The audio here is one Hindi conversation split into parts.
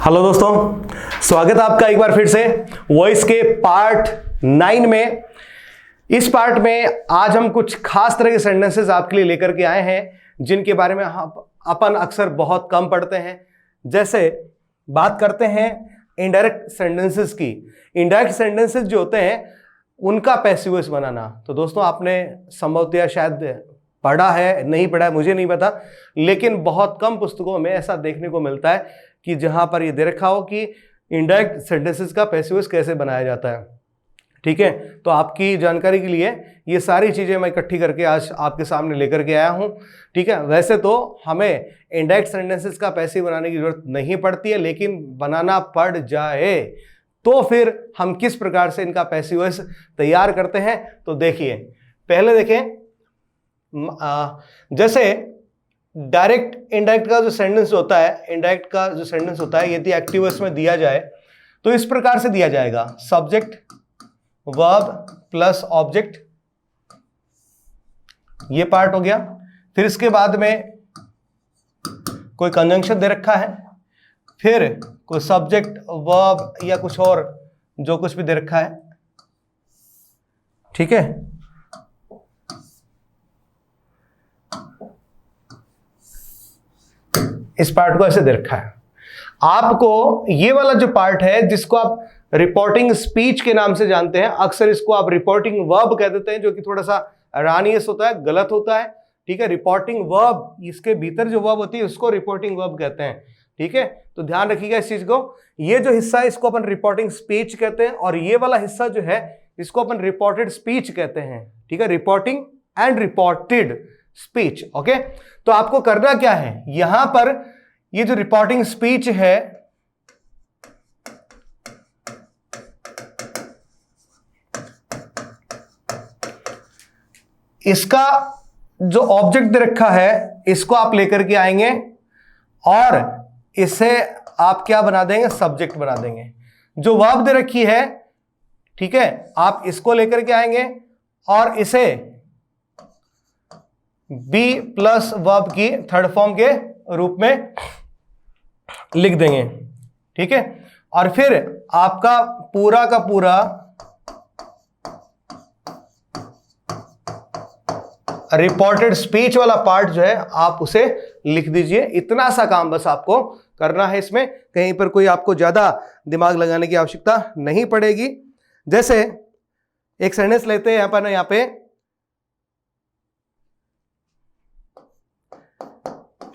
हेलो दोस्तों, स्वागत है आपका एक बार फिर से वॉइस के पार्ट 9 में। इस पार्ट में आज हम कुछ खास तरह के सेंटेंसेस आपके लिए लेकर के आए हैं जिनके बारे में अपन अक्सर बहुत कम पढ़ते हैं। जैसे बात करते हैं इनडायरेक्ट सेंटेंसेस की। इनडायरेक्ट सेंटेंसेस जो होते हैं उनका पैसिव वॉइस बनाना। तो दोस्तों आपने संभवतः शायद पढ़ा है, नहीं पढ़ा है मुझे नहीं पता, लेकिन बहुत कम पुस्तकों में ऐसा देखने को मिलता है कि जहां पर ये दे रखा हो कि इनडायरेक्ट सेंटेंसेस का पैसिव वॉइस कैसे बनाया जाता है। ठीक है, तो आपकी जानकारी के लिए ये सारी चीजें मैं इकट्ठी करके आज आपके सामने लेकर के आया हूं। ठीक है, वैसे तो हमें इनडायरेक्ट सेंटेंसेस का पैसिव बनाने की जरूरत नहीं पड़ती है, लेकिन बनाना पड़ जाए तो फिर हम किस प्रकार से इनका पैसिव वॉइस तैयार करते हैं। तो देखिए, पहले देखें, जैसे डायरेक्ट इनडायरेक्ट का जो सेंटेंस होता है, इनडायरेक्ट का जो सेंटेंस होता है यदि एक्टिव वॉइस में दिया जाए तो इस प्रकार से दिया जाएगा, सब्जेक्ट वर्ब प्लस ऑब्जेक्ट, ये पार्ट हो गया। फिर इसके बाद में कोई कंजंक्शन दे रखा है, फिर कोई सब्जेक्ट वर्ब या कुछ और जो कुछ भी दे रखा है। ठीक है, इस पार्ट को ऐसे दे रखा है। आपको ये वाला जो पार्ट है जिसको आप रिपोर्टिंग स्पीच के नाम से जानते हैं, अक्सर इसको आप रिपोर्टिंग वर्ब कह देते हैं, जो कि थोड़ा सा रानियस होता है, गलत होता है। ठीक है, रिपोर्टिंग वर्ब, इसके भीतर जो वर्ब होती है उसको रिपोर्टिंग वर्ब कहते हैं। ठीक है, तो ध्यान रखिएगा इस चीज को। ये जो हिस्सा है इसको अपन रिपोर्टिंग स्पीच कहते हैं, और ये वाला हिस्सा जो है इसको अपन रिपोर्टेड स्पीच कहते हैं। ठीक है, reporting and reported speech. Okay, तो आपको करना क्या है, यहां पर ये जो रिपोर्टिंग स्पीच है इसका जो ऑब्जेक्ट दे रखा है इसको आप लेकर के आएंगे और इसे आप क्या बना देंगे, सब्जेक्ट बना देंगे। जो वर्ब दे रखी है, ठीक है, आप इसको लेकर के आएंगे और इसे बी प्लस वर्ब की थर्ड फॉर्म के रूप में लिख देंगे। ठीक है, और फिर आपका पूरा का पूरा रिपोर्टेड स्पीच वाला पार्ट जो है आप उसे लिख दीजिए। इतना सा काम बस आपको करना है, इसमें कहीं पर कोई आपको ज्यादा दिमाग लगाने की आवश्यकता नहीं पड़ेगी। जैसे एक सेंटेंस लेते हैं यहां पे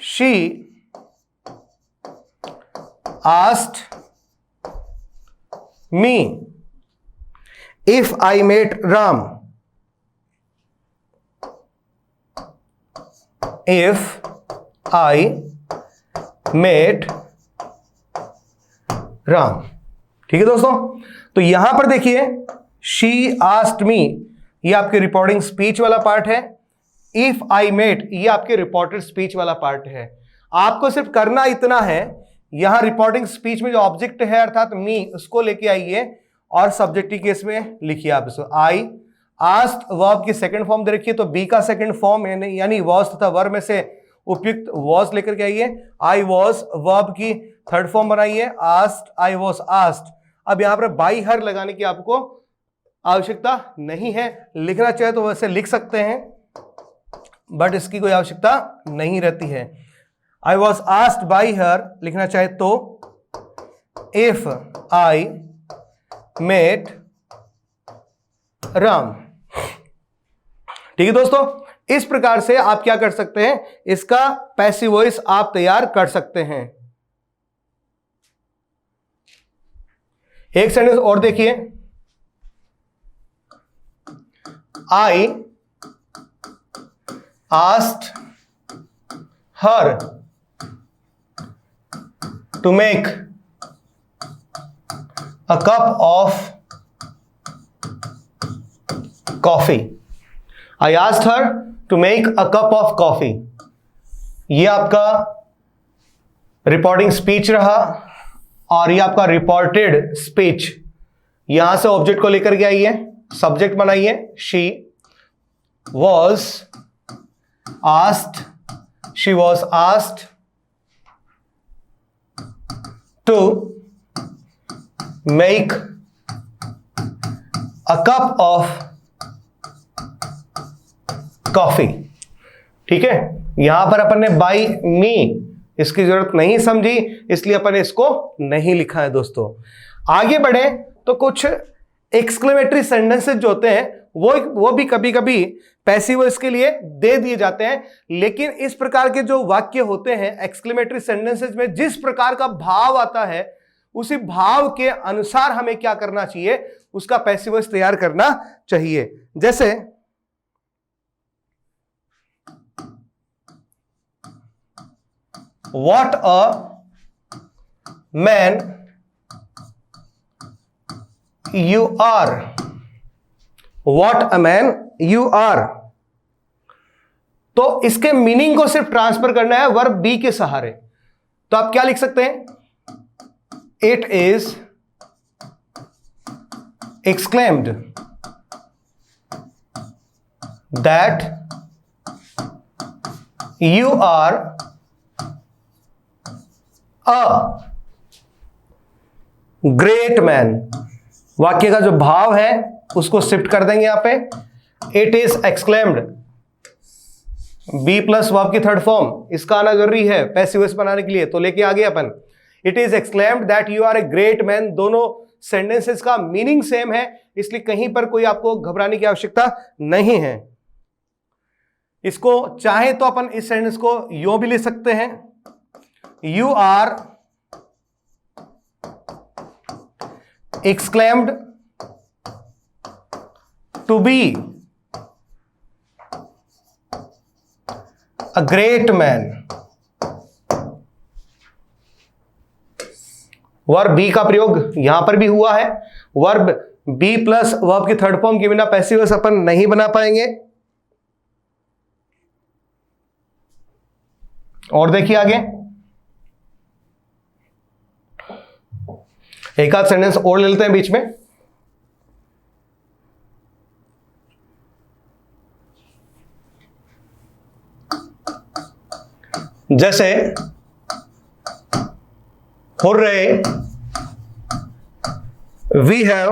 She asked me if I met Ram. If I met Ram. ठीक है दोस्तों, तो यहां पर देखिए She asked me, ये आपके रिपोर्टिंग स्पीच वाला पार्ट है। इफ आई मेट, ये आपके रिपोर्टेड स्पीच वाला पार्ट है। आपको सिर्फ करना इतना है, यहां रिपोर्टिंग स्पीच में जो ऑब्जेक्ट है अर्थात मी, उसको लेके आइए और सब्जेक्ट के केस में लिखिए आप इसको। आई आस्क्ड वर्ब की सेकंड फॉर्म दे रखिए, तो बी का सेकंड फॉर्म यानी वॉज तथा वर्ब में से उपयुक्त वॉज लेकर के आइए। आई वॉज वर्ब की थर्ड फॉर्म बनाइए, आस्क्ड आई वॉज आस्क्ड। अब यहां पर बाई हर लगाने की आपको आवश्यकता नहीं है, लिखना चाहे तो वैसे लिख सकते हैं, बट इसकी कोई आवश्यकता नहीं रहती है। I was asked by her लिखना चाहे तो इफ आई मेट राम। ठीक है दोस्तों, इस प्रकार से आप क्या कर सकते हैं, इसका पैसिव वॉइस आप तैयार कर सकते हैं। एक सेंटेंस और देखिए, आई asked her to make a cup of coffee. I asked her to make a cup of coffee. ये आपका रिपोर्टिंग स्पीच रहा और ये आपका रिपोर्टेड स्पीच। यहां से ऑब्जेक्ट को लेकर के आइए, सब्जेक्ट बनाइए, she was asked, she was asked to make a cup of coffee. ठीक है, यहां पर अपन ने बाई मी इसकी जरूरत नहीं समझी, इसलिए अपन ने इसको नहीं लिखा है दोस्तों। आगे बढ़े तो कुछ एक्सक्लेमेटरी सेंटेंसेस जो होते हैं वो भी कभी कभी पैसिव वॉइस के लिए दे दिए जाते हैं, लेकिन इस प्रकार के जो वाक्य होते हैं एक्सक्लेमेटरी सेंटेंसेस में जिस प्रकार का भाव आता है उसी भाव के अनुसार हमें क्या करना चाहिए, उसका पैसिव वॉइस तैयार करना चाहिए। जैसे what a man you are, what a man you are. तो इसके मीनिंग को सिर्फ ट्रांसफर करना है वर्ब बी के सहारे। तो आप क्या लिख सकते हैं, it is exclaimed that you are a great man. वाक्य का जो भाव है उसको शिफ्ट कर देंगे यहां पे, it is exclaimed, be plus verb की थर्ड फॉर्म, इसका आना जरूरी है पैसिव वॉइस बनाने के लिए, तो लेके आगे अपन it is exclaimed that you are a great man. दोनों सेंटेंसेस का मीनिंग सेम है, इसलिए कहीं पर कोई आपको घबराने की आवश्यकता नहीं है। इसको चाहे तो अपन इस सेंटेंस को यूं भी लिख सकते हैं, you are exclaimed to be a great man। Verb be का प्रयोग यहां पर भी हुआ है, वर्ब बी प्लस वर्ब की थर्ड फॉर्म के बिना पैसिव वॉइस अपन नहीं बना पाएंगे। और देखिए आगे एक आध सेंटेंस और ले लेते हैं बीच में। जैसे हुर्रे वी हैव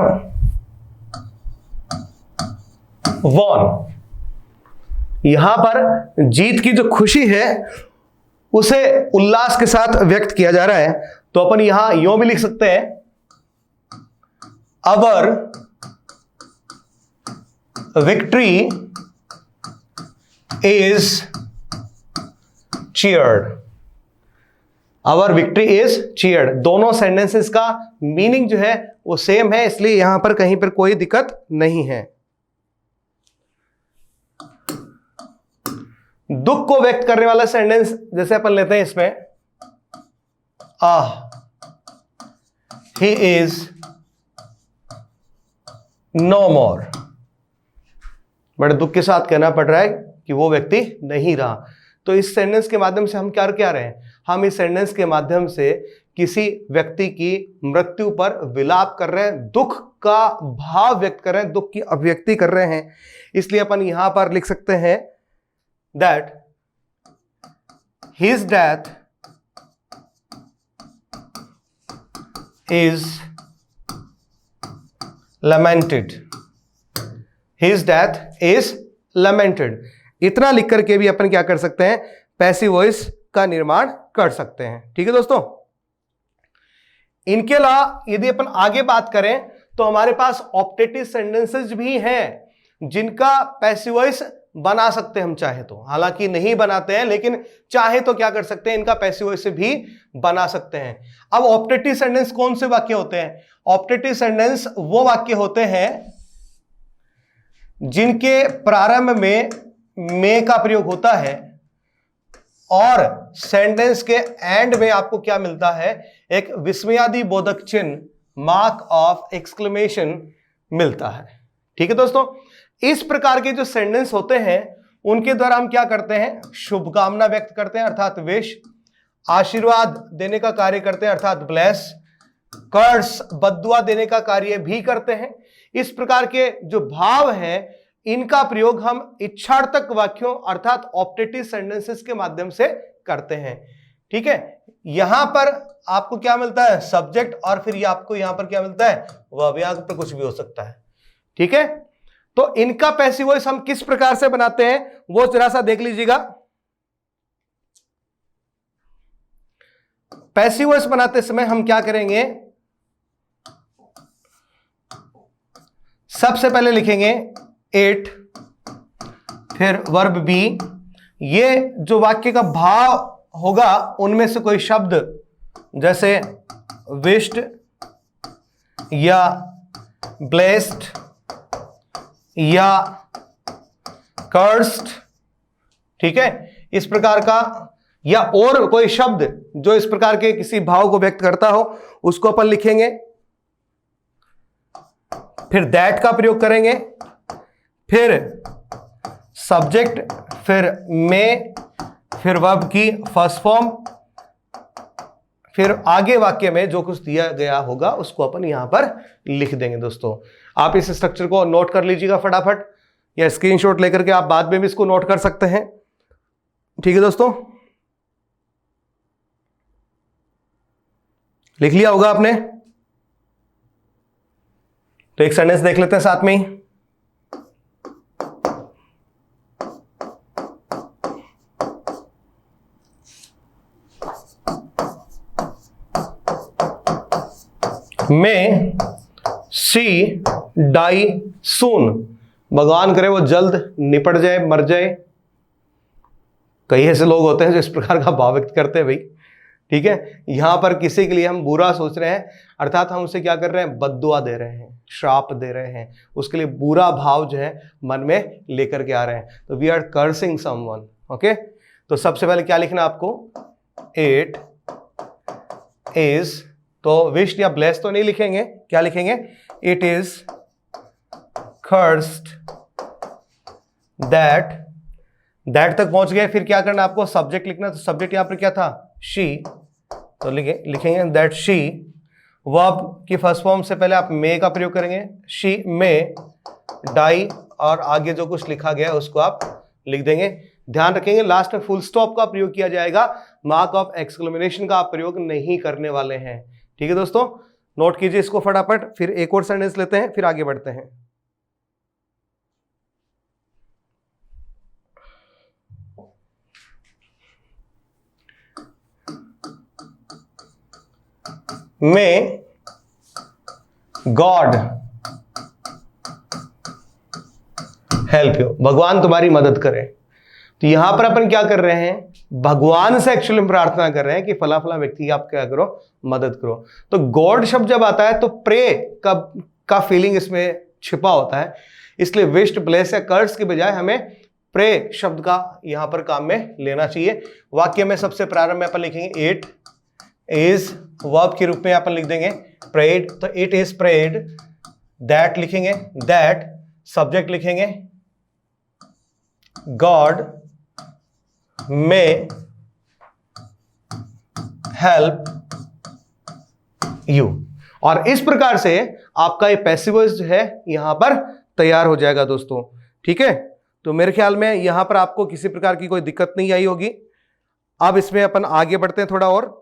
वॉन। यहां पर जीत की जो खुशी है उसे उल्लास के साथ व्यक्त किया जा रहा है, तो अपन यहां यूं भी लिख सकते हैं, Our victory is cheered। Our victory is cheered। दोनों सेंटेंसेस का मीनिंग जो है वो सेम है, इसलिए यहां पर कहीं पर कोई दिक्कत नहीं है। दुख को व्यक्त करने वाला सेंटेंस जैसे अपन लेते हैं इसमें, he is नो मोर। बड़े दुख के साथ कहना पड़ रहा है कि वो व्यक्ति नहीं रहा। तो इस सेंटेंस के माध्यम से हम क्या रहे हैं, हम इस सेंटेंस के माध्यम से किसी व्यक्ति की मृत्यु पर विलाप कर रहे हैं, दुख का भाव व्यक्त कर रहे हैं, दुख की अभिव्यक्ति कर रहे हैं। इसलिए अपन यहां पर लिख सकते हैं that his death is lamented। His death is lamented। इतना लिख करके भी अपन क्या कर सकते हैं, पैसिव वॉइस का निर्माण कर सकते हैं। ठीक है दोस्तों, इनके अलावा यदि अपन आगे बात करें तो हमारे पास ऑप्टेटिव सेंटेंसेस भी हैं जिनका पैसिव वॉइस बना सकते हैं हम चाहे तो, हालांकि नहीं बनाते हैं लेकिन चाहे तो क्या कर सकते हैं, इनका पैसिव वॉइस भी बना सकते हैं। अब ऑप्टेटिव सेंटेंस कौन से वाक्य होते हैं, ऑप्टेटिव सेंटेंस वो वाक्य होते हैं जिनके प्रारंभ में मे का प्रयोग होता है और सेंटेंस के एंड में आपको क्या मिलता है, एक विस्मयादि बोधक चिन्ह, मार्क ऑफ एक्सक्लेमेशन मिलता है। ठीक है दोस्तों, इस प्रकार के जो सेंटेंस होते हैं उनके द्वारा हम क्या करते हैं, शुभकामना व्यक्त करते हैं अर्थात विश, आशीर्वाद देने का कार्य करते हैं अर्थात ब्लेस, कर्स बद्दुआ देने का कार्य भी करते हैं। इस प्रकार के जो भाव हैं इनका प्रयोग हम इच्छार्थक वाक्यों अर्थात ऑप्टेटिव सेंटेंसेस के माध्यम से करते हैं। ठीक है, यहां पर आपको क्या मिलता है, सब्जेक्ट, और फिर ये आपको यहां पर क्या मिलता है, वर्ब, यहां पर कुछ भी हो सकता है। ठीक है, तो इनका पैसिव वॉइस हम किस प्रकार से बनाते हैं वो जरा सा देख लीजिएगा। पैसिव वॉइस बनाते समय हम क्या करेंगे, सबसे पहले लिखेंगे इट, फिर वर्ब बी, ये जो वाक्य का भाव होगा उनमें से कोई शब्द जैसे विश्ड या ब्लेस्ड या कर्स्ड, ठीक है, इस प्रकार का, या और कोई शब्द जो इस प्रकार के किसी भाव को व्यक्त करता हो उसको अपन लिखेंगे, फिर दैट का प्रयोग करेंगे, फिर सब्जेक्ट, फिर में, फिर वर्ब की फर्स्ट फॉर्म, फिर आगे वाक्य में जो कुछ दिया गया होगा उसको अपन यहां पर लिख देंगे। दोस्तों आप इस स्ट्रक्चर को नोट कर लीजिएगा फटाफट, या स्क्रीनशॉट लेकर के आप बाद में भी इसको नोट कर सकते हैं। ठीक है दोस्तों, लिख लिया होगा आपने, तो एक सेंटेंस देख लेते हैं साथ में ही। मे शी डाई सून, भगवान करे वो जल्द निपट जाए, मर जाए। कई ऐसे लोग होते हैं जो इस प्रकार का भाव व्यक्त करते हैं भाई। ठीक है, यहां पर किसी के लिए हम बुरा सोच रहे हैं, अर्थात हम उसे क्या कर रहे हैं, बद्दुआ दे रहे हैं, श्राप दे रहे हैं, उसके लिए बुरा भाव जो है मन में लेकर के आ रहे हैं, तो we are cursing someone. Okay, तो सबसे पहले क्या लिखना आपको, इट इज, तो विश्ड या ब्लेस्ड तो नहीं लिखेंगे, क्या लिखेंगे, it is cursed that, that तक पहुंच गए, फिर क्या करना आपको, सब्जेक्ट लिखना, तो सब्जेक्ट यहां पर क्या था, शी, तो लिखेंगे दैट शी, वर्ब की फर्स्ट फॉर्म से पहले आप मे का प्रयोग करेंगे, शी मे डाई, और आगे जो कुछ लिखा गया है उसको आप लिख देंगे। ध्यान रखेंगे लास्ट में फुल स्टॉप का प्रयोग किया जाएगा, मार्क ऑफ एक्सक्लेमेशन का आप प्रयोग नहीं करने वाले हैं। ठीक है दोस्तों, नोट कीजिए इसको फटाफट, फिर एक और सेंटेंस लेते हैं, फिर आगे बढ़ते हैं। May God हेल्प यू, भगवान तुम्हारी मदद करे। तो यहां पर अपन क्या कर रहे हैं, भगवान से एक्चुअली प्रार्थना कर रहे हैं कि फला फला व्यक्ति की आप क्या करो, मदद करो। तो गॉड शब्द जब आता है तो प्रे का फीलिंग इसमें छिपा होता है, इसलिए विश्ड, ब्लेस या कर्स की बजाय हमें प्रे शब्द का यहां पर काम में लेना चाहिए। वाक्य में सबसे प्रारंभ में अपन लिखेंगे इट इज, वर्ब के रूप में अपन लिख देंगे प्रेड, तो इट इज प्रेड, दैट लिखेंगे, दैट सब्जेक्ट लिखेंगे गॉड मे हेल्प यू, और इस प्रकार से आपका ये पैसिव वॉइस जो है यहां पर तैयार हो जाएगा दोस्तों। ठीक है, तो मेरे ख्याल में यहां पर आपको किसी प्रकार की कोई दिक्कत नहीं आई होगी। अब इसमें अपन आगे बढ़ते हैं थोड़ा और।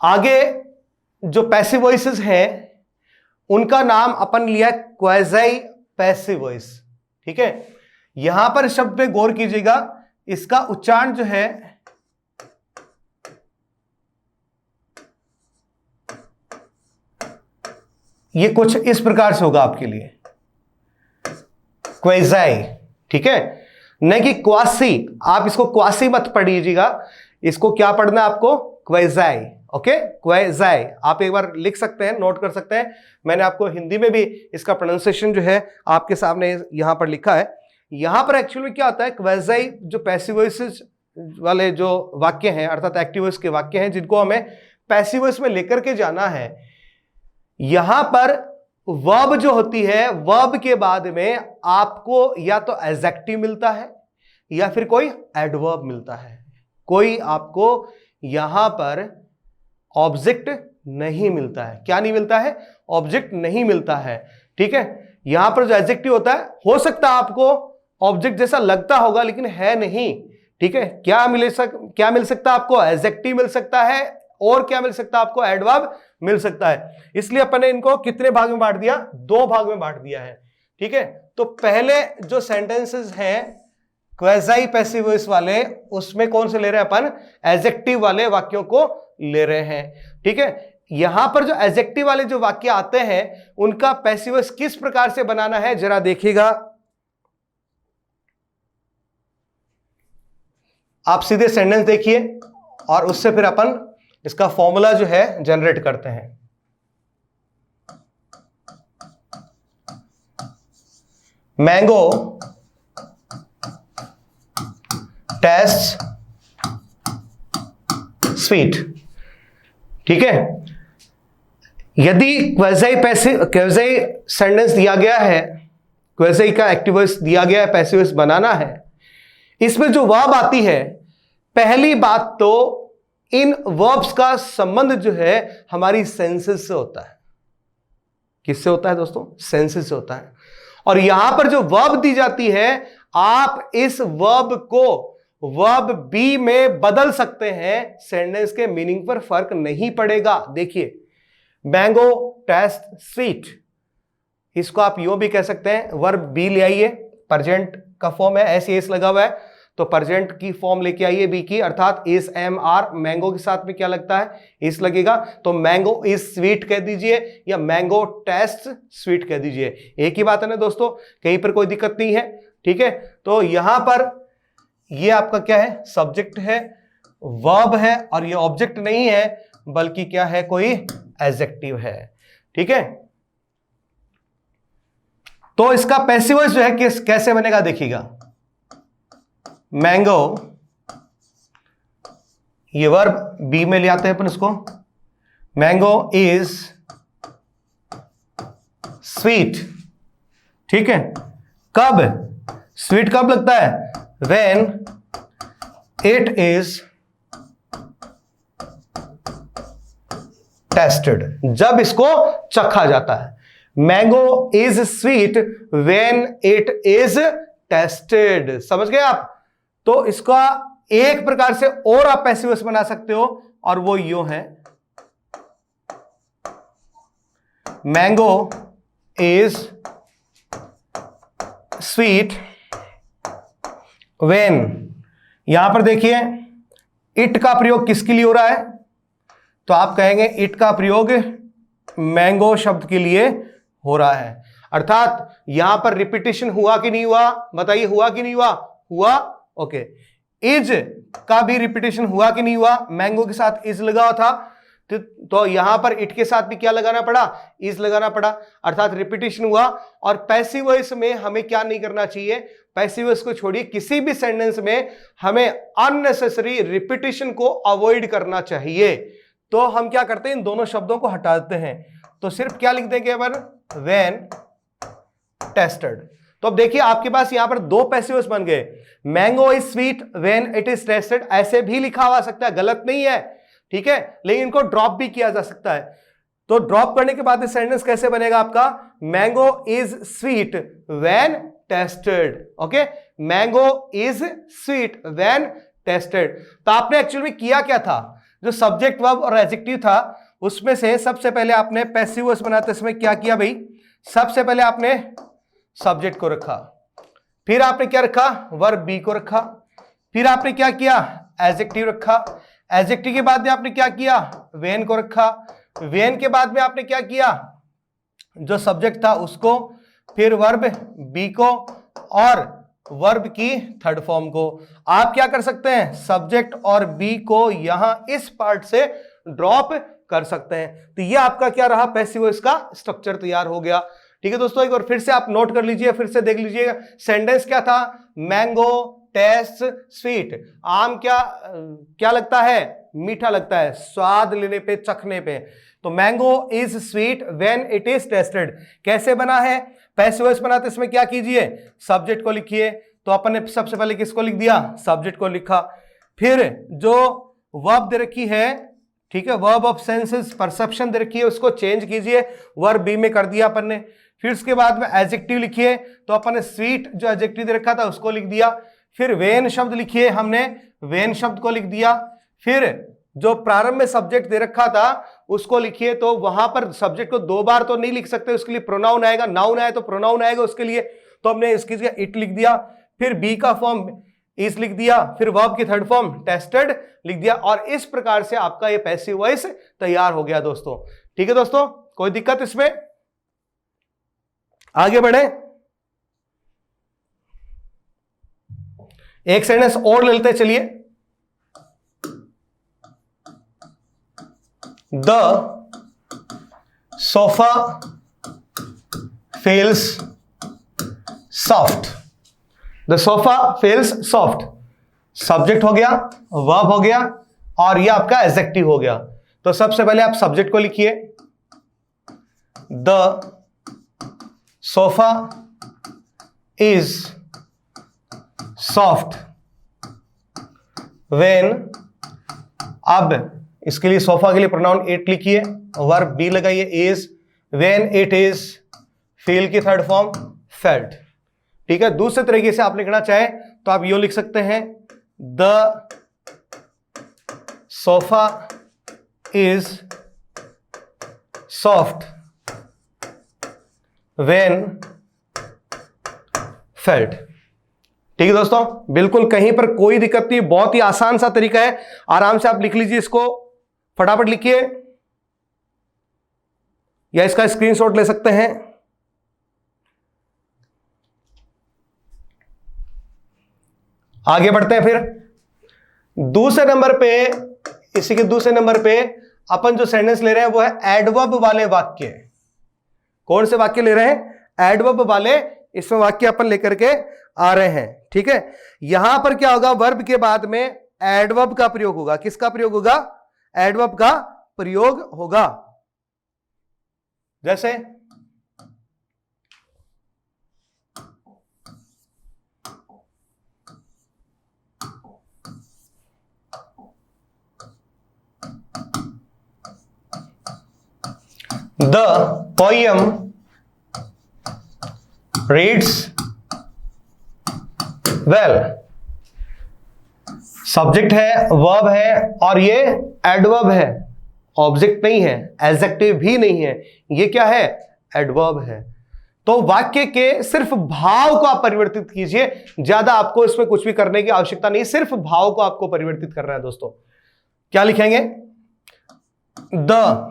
आगे जो पैसिव वॉइसेस हैं उनका नाम अपन लिया क्वाज़ी पैसिव वॉइस। ठीक है, यहां पर शब्द पे गौर कीजिएगा, इसका उच्चारण जो है ये कुछ इस प्रकार से होगा आपके लिए, क्वाज़ी। ठीक है, नहीं कि क्वासी, आप इसको क्वासी मत पढ़िएगा, इसको क्या पढ़ना है आपको, क्वाज़ी। ओके, क्वाज़ी आप एक बार लिख सकते हैं, नोट कर सकते हैं, मैंने आपको हिंदी में भी इसका प्रोनाउंसिएशन जो है आपके सामने यहां पर लिखा है। यहां पर एक्चुअली क्या होता है, क्वाज़ी जो पैसिव वॉइसेस वाले जो वाक्य हैं, अर्थात एक्टिव वॉइस के वाक्य हैं जिनको हमें पैसिव वॉइस में लेकर के जाना है, यहां पर वर्ब जो होती है, वर्ब के बाद में आपको या तो एडजेक्टिव मिलता है या फिर कोई एडवर्ब मिलता है, कोई आपको यहां पर ऑब्जेक्ट नहीं मिलता है। क्या नहीं मिलता है, ऑब्जेक्ट नहीं मिलता है। ठीक है, यहां पर जो एडजेक्टिव होता है, हो सकता है आपको ऑब्जेक्ट जैसा लगता होगा लेकिन है नहीं। ठीक है, क्या मिल सकता है आपको? एडजेक्टिव मिल सकता है, और क्या मिल सकता है आपको? एडवर्ब मिल सकता है। इसलिए अपन ने इनको कितने भाग में बांट दिया? 2 भाग में बांट दिया है। ठीक है, तो पहले जो सेंटेंसेस हैं क्वेज़ी पैसिव वॉइस वाले, उसमें कौन से ले रहे हैं अपन? एडजेक्टिव वाले वाक्यों को ले रहे हैं। ठीक है, यहां पर जो एडजेक्टिव वाले जो वाक्य आते हैं उनका पैसिव वॉइस किस प्रकार से बनाना है जरा देखिएगा। आप सीधे सेंटेंस देखिए और उससे फिर अपन इसका फॉर्मूला जो है जनरेट करते हैं। Mango test sweet. ठीक है, यदि क्वेज़ी सेंटेंस दिया गया है, क्वेज़ी का एक्टिव वॉइस दिया गया है, पैसिव वॉइस बनाना है, इसमें जो वर्ब आती है, पहली बात तो इन वर्ब्स का संबंध जो है हमारी सेंसेस से होता है। किससे होता है दोस्तों? सेंसेस से होता है। और यहां पर जो वर्ब दी जाती है, आप इस वर्ब को वर्ब बी में बदल सकते हैं, सेंटेंस के मीनिंग पर फर्क नहीं पड़ेगा। देखिए, मैंगो टेस्ट स्वीट, इसको आप यूं भी कह सकते हैं, वर्ब बी ले आइए, प्रेजेंट का फॉर्म है, एस लगा हुआ है, तो प्रेजेंट की फॉर्म लेके आइए बी की, अर्थात इज एम आर, मैंगो के साथ में क्या लगता है? इस लगेगा, तो मैंगो इज स्वीट कह दीजिए या मैंगो टेस्ट स्वीट कह दीजिए, एक ही बात है ना दोस्तों, कहीं पर कोई दिक्कत नहीं है। ठीक है, तो यहां पर ये आपका क्या है? सब्जेक्ट है, वर्ब है, और ये ऑब्जेक्ट नहीं है बल्कि क्या है? कोई एडजेक्टिव है। ठीक है, तो इसका पैसिव वॉइस जो है कैसे बनेगा देखिएगा। मैंगो, ये वर्ब बी में ले आते हैं अपन इसको, मैंगो इज स्वीट। ठीक है, कब स्वीट कब लगता है? व्हेन इट इज टेस्टेड, जब इसको चखा जाता है। Mango is sweet when it is tested. समझ गए आप? तो इसका एक प्रकार से और आप पैसिव वॉइस बना सकते हो, और वो यूं है, मैंगो इज स्वीट व्हेन, यहां पर देखिए इट का प्रयोग किसके लिए हो रहा है? तो आप कहेंगे इट का प्रयोग मैंगो शब्द के लिए हो रहा है, अर्थात यहां पर रिपीटिशन हुआ कि नहीं हुआ? बताइए, हुआ कि नहीं हुआ? हुआ। ओके, इज का भी रिपीटिशन हुआ कि नहीं हुआ? मैंगो के साथ इज लगा था, तो यहां पर इट के साथ भी क्या लगाना पड़ा? इज लगाना पड़ा, अर्थात रिपीटिशन हुआ। और पैसिव वॉइस में हमें क्या नहीं करना चाहिए? पैसिव वॉइस को छोड़िए, किसी भी सेंटेंस में हमें अननेसेसरी रिपीटिशन को अवॉइड करना चाहिए। तो हम क्या करते हैं? इन दोनों शब्दों को हटा देते हैं, तो सिर्फ क्या लिख देंगे अपन? When tested. तो अब देखिए आपके पास यहां पर 2 पैसिव वॉइस बन गए, mango is sweet when it is tested, ऐसे भी लिखा हुआ सकता है, गलत नहीं है। ठीक है, लेकिन इनको ड्रॉप भी किया जा सकता है। तो ड्रॉप करने के बाद सेंटेंस कैसे बनेगा आपका? Mango is sweet when tested. Okay, mango is sweet when tested. तो आपने एक्चुअली किया क्या था? जो सब्जेक्ट वर्ब और एडजेक्टिव था उसमें से सबसे पहले आपने पैसिव वॉइस बनाते समय क्या किया भाई? सबसे पहले आपने सब्जेक्ट को रखा, फिर आपने क्या रखा? वर्ब बी को रखा, फिर आपने क्या किया? एडजेक्टिव रखा, एडजेक्टिव के बाद में आपने क्या किया? व्हेन को रखा, व्हेन के बाद में आपने क्या किया? जो सब्जेक्ट था उसको, फिर वर्ब बी को, और वर्ब की थर्ड फॉर्म को। आप क्या कर सकते हैं? सब्जेक्ट और बी को यहां इस पार्ट से ड्रॉप कर सकते हैं। तो ये आपका क्या रहा? पैसिव वॉइस का स्ट्रक्चर तैयार हो गया। ठीक है दोस्तों, एक बार फिर से आप नोट कर लीजिए, फिर से देख लीजिएगा। सेंटेंस क्या था? Mango test sweet. आम क्या लगता है? मीठा लगता है, स्वाद लेने पे, चखने पे। तो mango is sweet when it is tested कैसे बना है? पैसिव वॉइस बनाते इसमें क्या कीजिए? सब्जेक्ट को लिखिए। तो अपन ने सबसे पहले किसको लिख दिया? सब्जेक्ट को लिखा। फिर जो वर्ब दे रखी है ठीक है, वर्ब ऑफ सेंसेस परसेप्शन दे रखी है, उसको चेंज कीजिए, वर्ब बी में कर दिया अपन ने। फिर उसके बाद में एडजेक्टिव लिखिए, तो अपन ने स्वीट जो एडजेक्टिव दे रखा था उसको लिख दिया। फिर वेन शब्द लिखिए, हमने वेन शब्द को लिख दिया। फिर जो प्रारंभ में सब्जेक्ट दे रखा था उसको लिखिए, तो वहां पर सब्जेक्ट को दो बार तो नहीं लिख सकते, उसके लिए प्रोनाउन आएगा, नाउन आए तो प्रोनाउन आएगा उसके लिए, तो हमने इसकी जगह इट लिख दिया। फिर बी का फॉर्म इज लिख दिया, फिर वर्ब की थर्ड फॉर्म टेस्टेड लिख दिया, और इस प्रकार से आपका ये पैसिव वॉइस तैयार हो गया दोस्तों। ठीक है दोस्तों, कोई दिक्कत इसमें? आगे बढ़े, एक सेंटेंस और लेते चलिए। The sofa feels soft, the sofa feels soft, subject हो गया, वर्ब हो गया, और ये आपका एडजेक्टिव हो गया। तो सबसे पहले आप सब्जेक्ट को लिखिए, the sofa is soft when, अब इसके लिए सोफा के लिए प्रोनाउन इट लिखिए, वर्ब बी लगाइए is, when it is, feel की थर्ड फॉर्म फेल्ट। ठीक है, दूसरे तरीके से आप लिखना चाहे तो आप यो लिख सकते हैं, the sofa is soft when felt. ठीक है दोस्तों, बिल्कुल कहीं पर कोई दिक्कत नहीं, बहुत ही आसान सा तरीका है, आराम से आप लिख लीजिए, इसको फटाफट लिखिए, या इसका स्क्रीनशॉट ले सकते हैं। आगे बढ़ते हैं, फिर दूसरे नंबर पे, इसी के दूसरे नंबर पे अपन जो सेंटेंस ले रहे हैं वो है एडवर्ब वाले वाक्य। कौन से वाक्य ले रहे हैं? एडवर्ब वाले, इसमें वाक्य अपन लेकर के आ रहे हैं। ठीक है, यहां पर क्या होगा, वर्ब के बाद में एडवर्ब का प्रयोग होगा। किसका प्रयोग होगा? एडवर्ब का प्रयोग होगा। जैसे the poem reads well, subject है, वर्ब है, और ये एडवर्ब है, ऑब्जेक्ट नहीं है, एडजेक्टिव भी नहीं है, ये क्या है? एडवर्ब है। तो वाक्य के सिर्फ भाव को आप परिवर्तित कीजिए, ज्यादा आपको इसमें कुछ भी करने की आवश्यकता नहीं, सिर्फ भाव को आपको परिवर्तित करना है दोस्तों। क्या लिखेंगे? द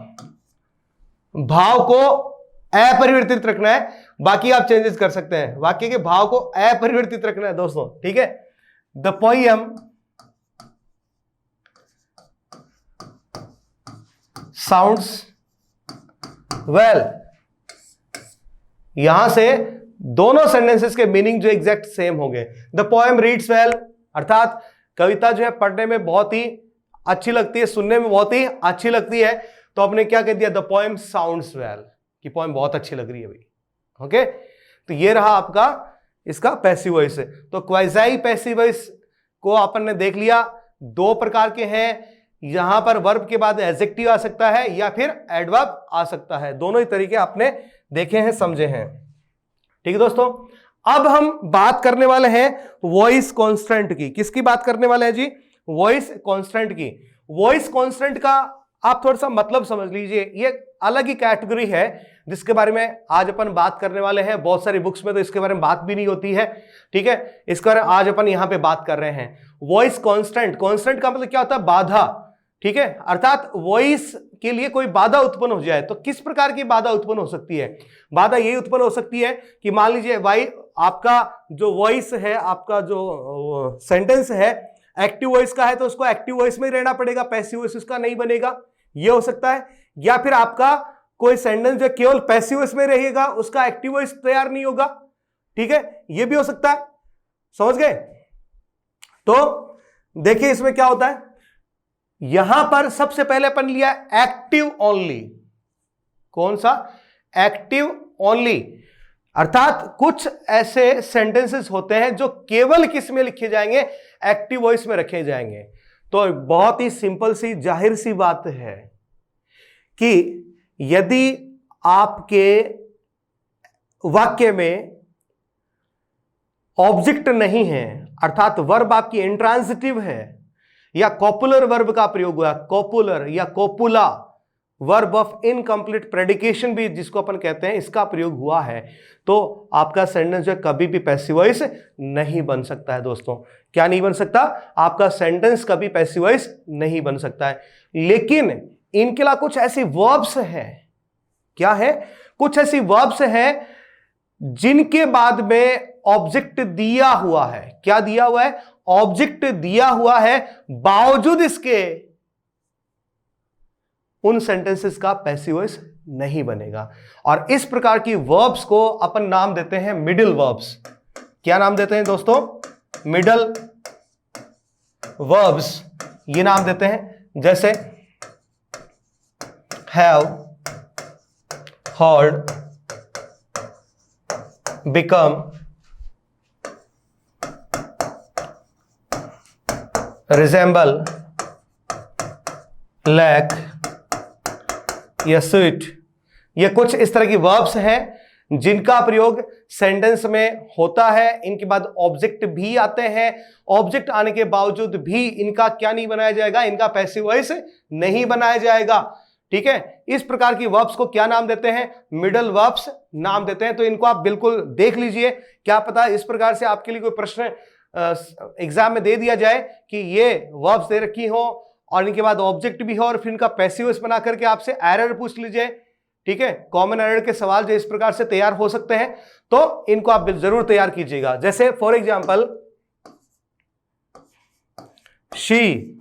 भाव को अपरिवर्तित रखना है, बाकी आप चेंजेस कर सकते हैं, वाक्य के भाव को अपरिवर्तित रखना है दोस्तों। ठीक है, द पोयम साउंड्स वेल, यहां से दोनों सेंटेंसेस के मीनिंग जो एग्जैक्ट सेम हो गए। द पोयम रीड्स वेल, अर्थात कविता जो है पढ़ने में बहुत ही अच्छी लगती है, सुनने में बहुत ही अच्छी लगती है, तो आपने क्या कह दिया? द पोयम साउंड्स वेल, कि पोयम बहुत अच्छी लग रही है भाई। ओके, तो ये रहा आपका इसका पैसिव वॉइस। तो क्वाइजाई पैसिव वॉइस को अपन ने देख लिया, दो प्रकार के हैं, यहां पर वर्ब के बाद एडजेक्टिव आ सकता है या फिर एडवर्ब आ सकता है, दोनों ही तरीके आपने देखे हैं, समझे हैं। ठीक है दोस्तों, अब हम बात करने वाले हैं वॉइस कांस्टेंट की। किसकी बात करने वाले हैं जी? वॉइस कांस्टेंट की। वॉइस कांस्टेंट का आप थोड़ा सा मतलब समझ लीजिए, ये अलग ही कैटेगरी है जिसके बारे में आज अपन बात करने वाले हैं। बहुत सारी बुक्स में तो इसके बारे में बात भी नहीं होती है। ठीक है, इसके बारे में आज अपन यहां पे बात कर रहे हैं। वॉइस कांस्टेंट, कांस्टेंट का मतलब क्या होता है? बाधा। ठीक है, अर्थात वॉइस के लिए कोई बाधा उत्पन्न हो जाए तो किस प्रकार की बाधा उत्पन्न हो सकती है? बाधा यही उत्पन्न हो सकती है कि मान लीजिए भाई आपका जो वॉइस है, आपका जो सेंटेंस है एक्टिव वॉइस का है, तो उसको एक्टिव वॉइस में ही रहना पड़ेगा, पैसिव वॉइस उसका नहीं बनेगा, ये हो सकता है। या फिर आपका कोई सेंटेंस जो केवल पैसिव वॉइस में रहेगा, उसका एक्टिव वॉइस तैयार नहीं होगा। ठीक है, ये भी हो सकता है। समझ गए? तो देखिए इसमें क्या होता है, यहां पर सबसे पहले अपन लिया एक्टिव ओनली। कौन सा? एक्टिव ओनली, अर्थात कुछ ऐसे सेंटेंसेस होते हैं जो केवल किस में लिखे जाएंगे? एक्टिव वॉइस में रखे जाएंगे। तो बहुत ही सिंपल सी जाहिर सी बात है कि यदि आपके वाक्य में ऑब्जेक्ट नहीं है, अर्थात वर्ब आपकी इंट्रांजिटिव है, या कॉपुलर वर्ब का प्रयोग हुआ, कॉपुलर या कॉपुला, वर्ब ऑफ इनकंप्लीट प्रेडिकेशन भी जिसको अपन कहते हैं, इसका प्रयोग हुआ है, तो आपका सेंटेंस जो कभी भी पैसिव वॉइस नहीं बन सकता है। दोस्तों क्या नहीं बन सकता? आपका सेंटेंस कभी पैसिव वॉइस नहीं बन सकता है। लेकिन इनके अलावा कुछ ऐसी वर्ब्स हैं, क्या है? कुछ ऐसी वर्ब्स हैं जिनके बाद में ऑब्जेक्ट दिया हुआ है। क्या दिया हुआ है? ऑब्जेक्ट दिया हुआ है, बावजूद इसके उन सेंटेंसेस का पैसिव वॉइस नहीं बनेगा। और इस प्रकार की वर्ब्स को अपन नाम देते हैं मिडिल वर्ब्स। क्या नाम देते हैं दोस्तों? मिडिल वर्ब्स ये नाम देते हैं। जैसे have, heard, become, resemble, lack या स्वीट, ये कुछ इस तरह की वर्ब्स हैं जिनका प्रयोग सेंटेंस में होता है। इनके बाद ऑब्जेक्ट भी आते हैं, ऑब्जेक्ट आने के बावजूद भी इनका क्या नहीं बनाया जाएगा? इनका पैसिव वॉइस नहीं बनाया जाएगा। ठीक है, इस प्रकार की वर्ब्स को क्या नाम देते हैं? मिडल वर्ब्स नाम देते हैं। तो इनको आप बिल्कुल देख लीजिए, क्या पता इस प्रकार से आपके लिए कोई प्रश्न एग्जाम में दे दिया जाए कि ये वर्ब्स दे रखी हो और इनके बाद ऑब्जेक्ट भी हो और फिर इनका पैसिव वॉइस बना करके आपसे एरर पूछ लीजिए। ठीक है, कॉमन एरर के सवाल जो इस प्रकार से तैयार हो सकते हैं, तो इनको आप जरूर तैयार कीजिएगा। जैसे for example, she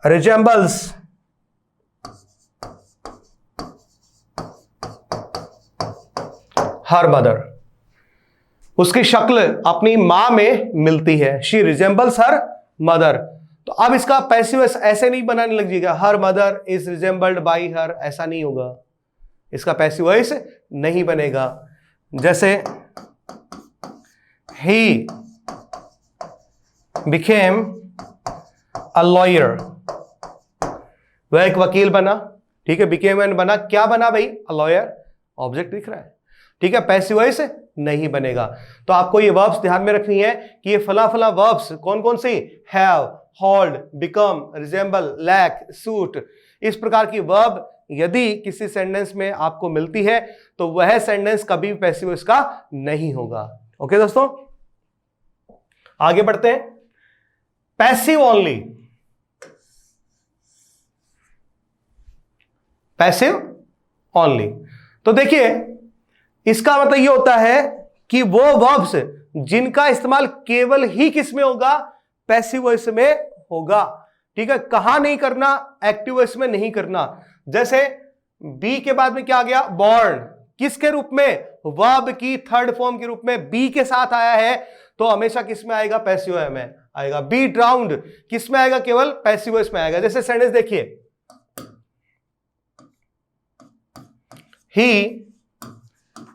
resembles her mother, उसकी शक्ल अपनी मां में मिलती है। She resembles her mother. तो अब इसका पैसिव ऐसे नहीं बनाने लग जाएगा, her mother is resembled by her, ऐसा नहीं होगा, इसका पैसिव वॉइस नहीं बनेगा। जैसे ही बिकेम अ लॉयर, वह एक वकील बना। ठीक है, बिकेम एन बना, क्या बना भाई? अ लॉयर, ऑब्जेक्ट दिख रहा है। ठीक है, पैसिव वॉइस नहीं बनेगा। तो आपको ये वर्ब्स ध्यान में रखनी है कि ये फला फला वर्ब्स कौन कौन सी? Have, hold, become, resemble, lack, suit, इस प्रकार की वर्ब यदि किसी सेंटेंस में आपको मिलती है तो वह सेंटेंस कभी भी पैसिव वॉइस का नहीं होगा। ओके दोस्तों, आगे बढ़ते हैं। पैसिव ओनली, पैसिव ओनली, तो देखिए इसका मतलब ये होता है कि वो वर्ब्स जिनका इस्तेमाल केवल ही किस में होगा? पैसिव वॉइस में होगा। ठीक है, कहां नहीं करना? एक्टिव वॉइस में नहीं करना। जैसे बी के बाद में क्या आ गया? बॉर्न, किसके रूप में? वर्ब की थर्ड फॉर्म के रूप में बी के साथ आया है, तो हमेशा किस में आएगा? पैसिव वॉइस में आएगा। बी ड्राउन्ड किस में आएगा? केवल पैसिव वॉइस में आएगा। जैसे सेंटेंस देखिए, ही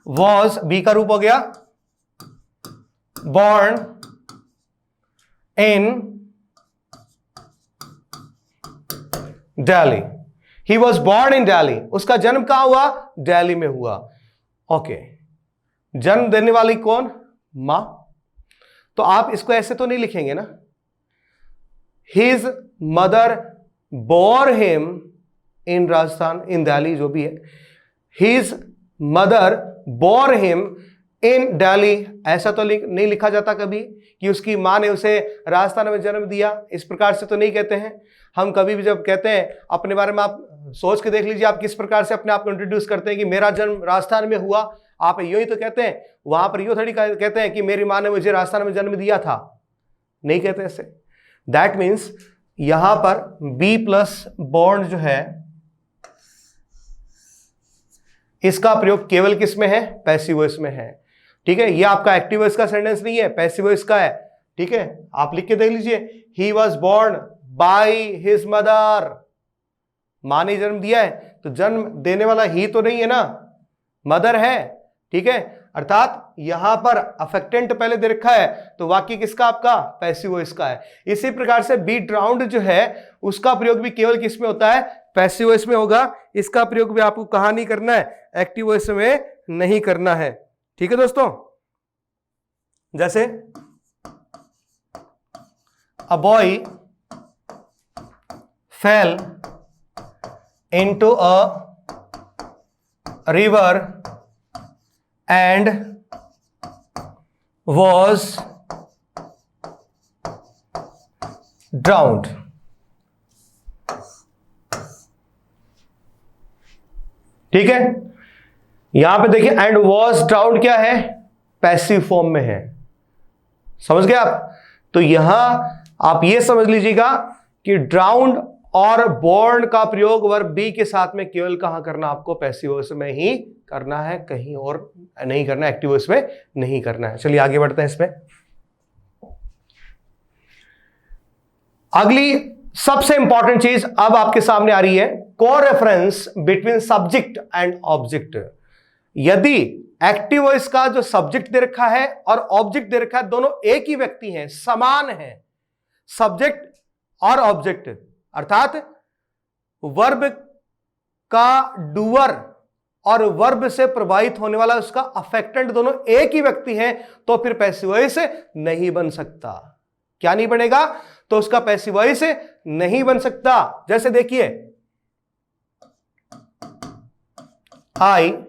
वॉज, बी का रूप हो गया, born in Delhi. He was born in Delhi, उसका जन्म कहां हुआ? दिल्ली में हुआ। ओके, जन्म देने वाली कौन? मां। तो आप इसको ऐसे तो नहीं लिखेंगे ना, his mother bore him in Rajasthan, in Delhi, जो भी है, his mother bore him in Delhi, ऐसा तो नहीं लिखा जाता कभी कि उसकी मां ने उसे राजस्थान में जन्म दिया। इस प्रकार से तो नहीं कहते हैं हम कभी भी। जब कहते हैं अपने बारे में, आप सोच के देख लीजिए आप किस प्रकार से अपने आप को इंट्रोड्यूस करते हैं कि मेरा जन्म राजस्थान में हुआ, आप यूं ही तो कहते हैं। वहां पर यूं थोड़ी कहते हैं कि मेरी मां ने मुझे राजस्थान में जन्म दिया था, नहीं कहते ऐसे। दैट मीन्स यहां पर बी प्लस बॉर्न जो है, इसका प्रयोग केवल किस में है? पैसिव वॉइस में है। ठीक है, ये आपका एक्टिव वॉइस का सेंटेंस नहीं है, पैसिव वॉइस का है। ठीक है, आप लिख के देख लीजिए, he was born by his mother, मां ने जन्म दिया है, तो जन्म देने वाला ही तो नहीं है ना, मदर है। ठीक है, अर्थात यहां पर अफेक्टेंट पहले दे रखा है तो वाक्य किसका? आपका पैसिव वॉइस का है। इसी प्रकार से बी ड्राउंड जो है उसका प्रयोग भी केवल किस में होता है? पैसिव वॉइस में होगा। इसका प्रयोग भी आपको कहां नहीं करना है? एक्टिव वॉइस में नहीं करना है। ठीक है दोस्तों, जैसे a boy fail into a river and was drowned। ठीक है, यहां पे देखिए एंड was drowned क्या है? पैसिव फॉर्म में है। समझ गए आप? तो यहां आप ये समझ लीजिएगा कि ड्राउंड और बोर्न का प्रयोग वर्ब बी के साथ में केवल कहां करना? आपको पैसिव वॉइस में ही करना है, कहीं और नहीं करना, एक्टिव वॉइस में नहीं करना है। चलिए आगे बढ़ते हैं इसमें। अगली सबसे इंपॉर्टेंट चीज अब आपके सामने आ रही है, कोरेफरेंस बिटवीन सब्जेक्ट एंड ऑब्जेक्ट। यदि एक्टिव वॉइस का जो सब्जेक्ट दे रखा है और ऑब्जेक्ट दे रखा है, दोनों एक ही व्यक्ति हैं, समान है, सब्जेक्ट और ऑब्जेक्ट, अर्थात वर्ब का डूअर और वर्ब से प्रभावित होने वाला उसका अफेक्टेंट दोनों एक ही व्यक्ति हैं, तो फिर पैसिव वॉइस नहीं बन सकता। क्या नहीं बनेगा? तो उसका पैसिव वॉइस नहीं बन सकता। जैसे देखिए आई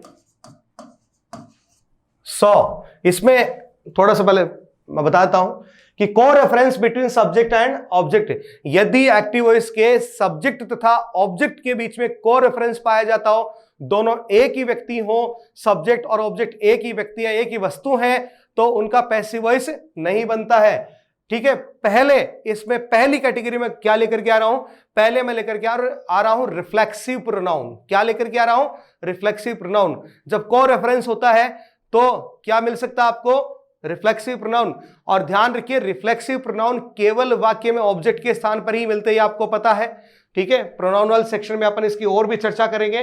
सॉ, इसमें थोड़ा सा पहले मैं बताता हूं कि को-रेफरेंस बिटवीन सब्जेक्ट एंड ऑब्जेक्ट। यदि एक्टिव वॉइस के सब्जेक्ट तथा ऑब्जेक्ट के बीच में को-रेफरेंस पाया जाता हो, दोनों एक ही व्यक्ति हो, सब्जेक्ट और ऑब्जेक्ट एक ही व्यक्ति है, एक ही वस्तु है, तो उनका पैसिव वॉइस नहीं बनता है। ठीक है, पहले इसमें पहली कैटेगरी में क्या लेकर के आ रहा हूं? पहले मैं लेकर के आ रहा हूं रिफ्लेक्सिव प्रोनाउन। क्या लेकर के आ रहा हूं? Reflexive pronoun. जब को-रेफरेंस होता है तो क्या मिल सकता है आपको? Reflexive pronoun. और ध्यान रखिए, रिफ्लेक्सिव प्रोनाउन केवल वाक्य में ऑब्जेक्ट के स्थान पर ही मिलते हैं, आपको पता है। ठीक है, प्रोनाउन वाले सेक्शन में अपन इसकी और भी चर्चा करेंगे।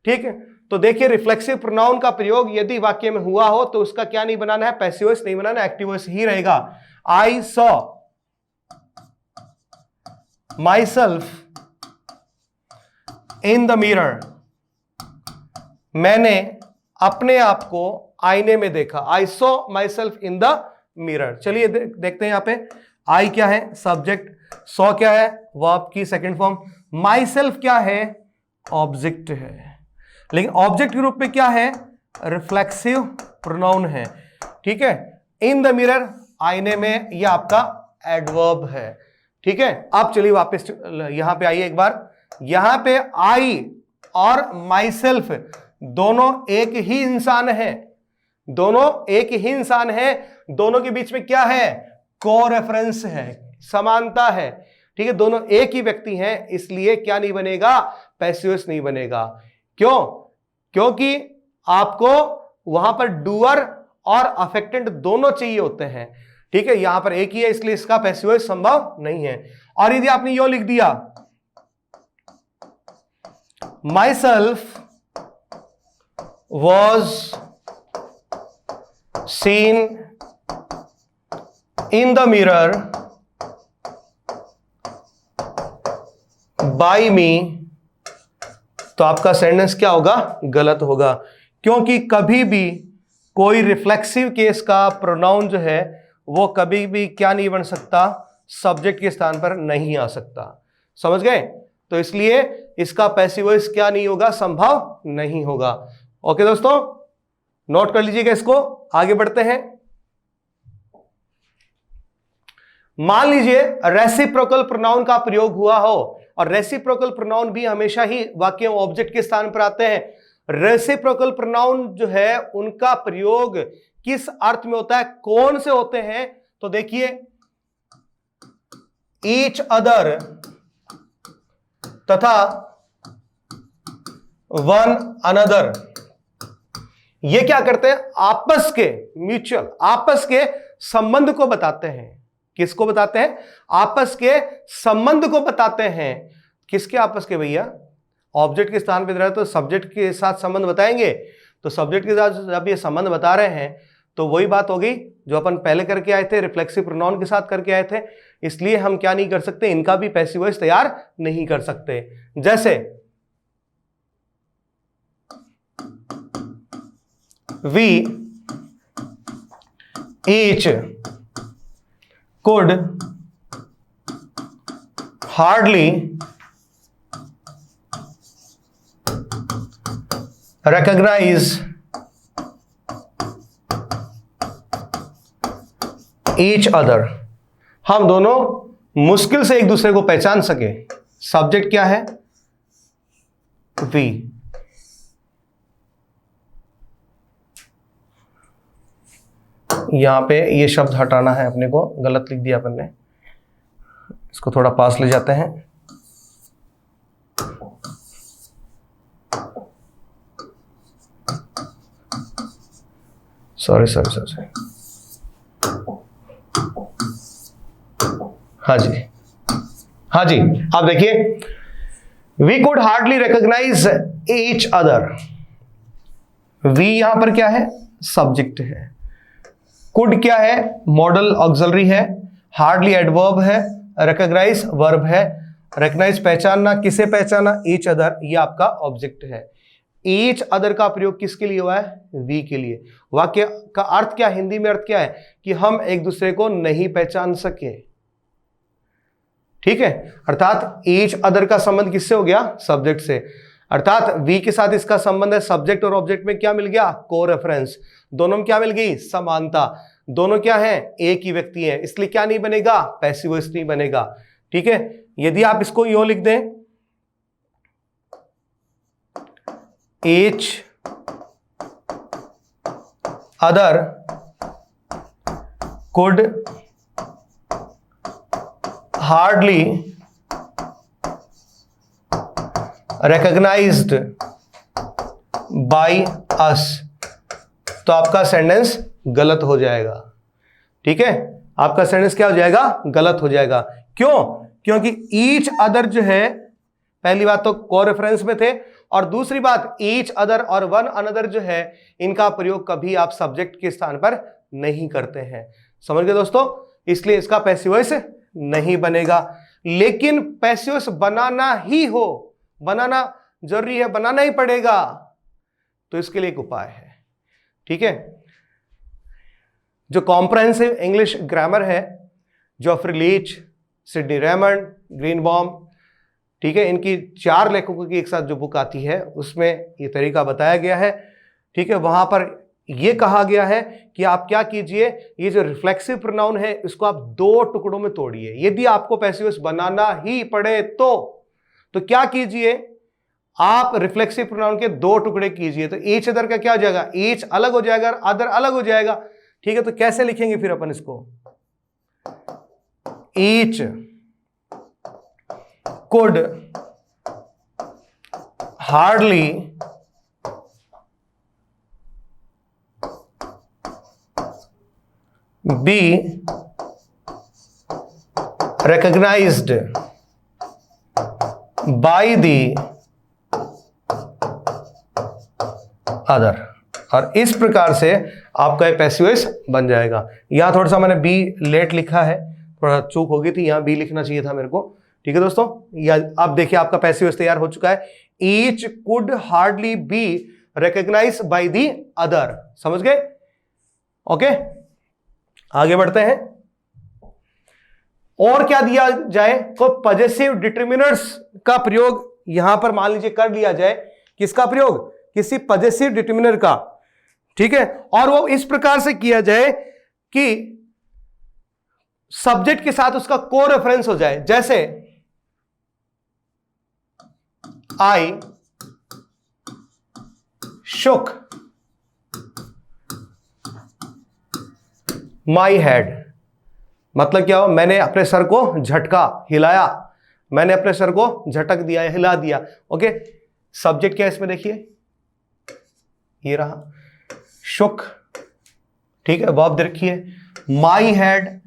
ठीक है, तो देखिए रिफ्लेक्सिव प्रोनाउन का प्रयोग यदि वाक्य में हुआ हो तो उसका क्या नहीं बनाना है? पैसिव वॉइस नहीं बनाना, एक्टिव वॉइस ही रहेगा। I saw my self in the mirror, मैंने अपने आप को आईने में देखा। I saw my self in the mirror. चलिए देखते हैं यहां पे आई क्या है? सब्जेक्ट। सॉ क्या है? वर्ब की सेकंड फॉर्म। माई सेल्फ क्या है? ऑब्जेक्ट है। लेकिन ऑब्जेक्ट के रूप में क्या है? रिफ्लेक्सिव प्रोनाउन है। ठीक है, इन द मिरर आईने में, यह आपका एडवर्ब है। ठीक है, अब चलिए वापस यहां पे आइए एक बार। यहां पे आई और माई सेल्फ दोनों एक ही इंसान है, दोनों एक ही इंसान है। दोनों के बीच में क्या है? को-रेफरेंस है, समानता है। ठीक है, दोनों एक ही व्यक्ति हैं, इसलिए क्या नहीं बनेगा? पैसिव वॉइस नहीं बनेगा। क्यों? क्योंकि आपको वहां पर डूअर और अफेक्टेंट दोनों चाहिए होते हैं। ठीक है, यहां पर एक ही है, इसलिए इसका पैसिव वॉइस संभव नहीं है। और यदि आपने यो लिख दिया myself was seen in the mirror by me, तो आपका सेंटेंस क्या होगा? गलत होगा। क्योंकि कभी भी कोई रिफ्लेक्सिव केस का प्रोनाउन जो है वो कभी भी क्या नहीं बन सकता? सब्जेक्ट के स्थान पर नहीं आ सकता। समझ गए? तो इसलिए इसका पैसिव वॉइस क्या नहीं होगा? संभव नहीं होगा। ओके दोस्तों, नोट कर लीजिएगा इसको। आगे बढ़ते हैं। मान लीजिए रेसिप्रोकल प्रोनाउन का प्रयोग हुआ हो, और रेसिप्रोकल प्रोनाउन भी हमेशा ही वाक्य ऑब्जेक्ट के स्थान पर आते हैं। रेसिप्रोकल प्रोनाउन जो है उनका प्रयोग किस अर्थ में होता है? कौन से होते हैं? तो देखिए ईच अदर तथा वन अनदर, ये क्या करते हैं? आपस के, म्यूचुअल, आपस के संबंध को बताते हैं। किसको बताते हैं? आपस के संबंध को बताते हैं। किसके आपस के भैया? ऑब्जेक्ट के स्थान पर रहे तो सब्जेक्ट के साथ संबंध बताएंगे। तो सब्जेक्ट के साथ जब ये संबंध बता रहे हैं तो वही बात होगी जो अपन पहले करके आए थे, रिफ्लेक्सिव प्रोनाउन के साथ करके आए थे। इसलिए हम क्या नहीं कर सकते, इनका भी पैसिव वॉइस तैयार नहीं कर सकते। जैसे we each could hardly recognize each other। हम दोनों मुश्किल से एक दूसरे को पहचान सके। सब्जेक्ट क्या है? we। यहां पे ये शब्द हटाना है अपने को, गलत लिख दिया अपन ने, इसको थोड़ा पास ले जाते हैं। सॉरी। हाँ जी, आप देखिए, we could hardly recognise each other. We यहां पर क्या है? सब्जेक्ट है। कुड क्या है? मॉडल ऑक्सिलरी है। हार्डली एडवर्ब है। रिकॉग्नाइज वर्ब है। रिकॉग्नाइज पहचानना, किसे पहचाना? ईच अदर, ये आपका ऑब्जेक्ट है। ईच अदर का प्रयोग किसके लिए हुआ है? वी के लिए। वाक्य का अर्थ क्या, हिंदी में अर्थ क्या है? कि हम एक दूसरे को नहीं पहचान सके। ठीक है, अर्थात ईच अदर का संबंध किससे हो गया? सब्जेक्ट से। अर्थात वी के साथ इसका संबंध है। सब्जेक्ट और ऑब्जेक्ट में क्या मिल गया? को रेफरेंस। दोनों में क्या मिल गई? समानता। दोनों क्या है? एक ही व्यक्ति है, इसलिए क्या नहीं बनेगा? पैसिव वॉइस नहीं बनेगा। ठीक है, यदि आप इसको यूं लिख दें, each other could hardly recognized by us, तो आपका सेंटेंस गलत हो जाएगा। ठीक है, आपका सेंटेंस क्या हो जाएगा? गलत हो जाएगा। क्यों? क्योंकि ईच अदर जो है, पहली बात तो को रेफरेंस में थे, और दूसरी बात ईच अदर और वन अनदर जो है, इनका प्रयोग कभी आप सब्जेक्ट के स्थान पर नहीं करते हैं। समझ गए दोस्तों? इसलिए इसका पैसिव वॉइस नहीं बनेगा। लेकिन पैसिव वॉइस बनाना ही हो, बनाना जरूरी है, बनाना ही पड़ेगा, तो इसके लिए एक उपाय है। ठीक है, जो कॉम्प्रहेंसिव इंग्लिश ग्रामर है, जॉफ्री लीच, सिडनी रेमंड, ग्रीनबॉम, ठीक है, इनकी 4 लेखकों की एक साथ जो बुक आती है, उसमें ये तरीका बताया गया है। ठीक है, वहां पर यह कहा गया है कि आप क्या कीजिए, ये जो रिफ्लेक्सिव प्रोनाउन है, इसको आप 2 टुकड़ों में तोड़िए। यदि आपको पैसिव वॉइस बनाना ही पड़े तो क्या कीजिए, आप रिफ्लेक्सिव प्रोनाउन के 2 टुकड़े कीजिए। तो ईच अदर का क्या हो जाएगा? ईच अलग हो जाएगा, अदर अलग हो जाएगा। ठीक है, तो कैसे लिखेंगे फिर अपन इसको? Each could hardly be recognized by the other, और इस प्रकार से आपका पैसिव वॉइस बन जाएगा। यहां थोड़ा सा मैंने बी लेट लिखा है, थोड़ा चूक हो गई थी, यहां बी लिखना चाहिए था मेरे को। ठीक है दोस्तों, या अब देखिए आपका पैसिव वॉइस तैयार हो चुका है। Each could hardly be recognise by the other. समझ गए? ओके, आगे बढ़ते हैं। और क्या दिया जाए? तो पॉजेसिव डिटरमिनर्स का प्रयोग यहां पर मान लीजिए कर लिया जाए। किसका प्रयोग? किसी पॉजेसिव डिटरमिनर का। ठीक है, और वो इस प्रकार से किया जाए कि सब्जेक्ट के साथ उसका को रेफरेंस हो जाए। जैसे आई shook माई हेड, मतलब क्या हो? मैंने अपने सर को झटका, हिलाया, मैंने अपने सर को झटक दिया, हिला दिया। ओके, सब्जेक्ट क्या है इसमें? देखिए ये रहा शुक। ठीक है, वर्ब देखिए माई हेड,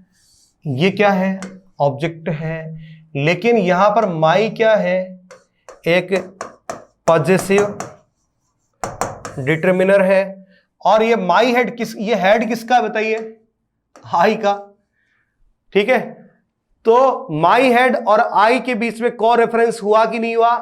ये क्या है? ऑब्जेक्ट है। लेकिन यहां पर माई क्या है? एक पॉजेसिव डिटर्मिनर है। और ये माई हेड ये हेड किसका बताइए? आई का। ठीक है, तो माई हेड और आई के बीच में को रेफरेंस हुआ कि नहीं हुआ?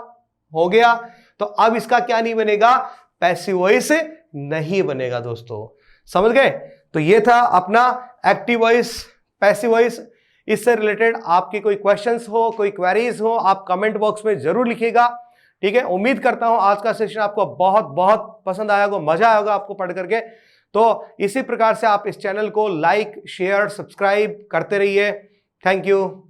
हो गया। तो अब इसका क्या नहीं बनेगा? पैसिव वॉइस नहीं बनेगा दोस्तों, समझ गए? तो ये था अपना एक्टिव वॉइस, पैसिव वॉइस। इससे रिलेटेड आपके कोई क्वेश्चंस हो, कोई क्वेरीज हो, आप कमेंट बॉक्स में जरूर लिखिएगा। ठीक है, उम्मीद करता हूं आज का सेशन आपको बहुत बहुत पसंद आया होगा, मजा आया होगा आपको पढ़ करके। तो इसी प्रकार से आप इस चैनल को लाइक, शेयर, सब्सक्राइब करते रहिए। Thank you.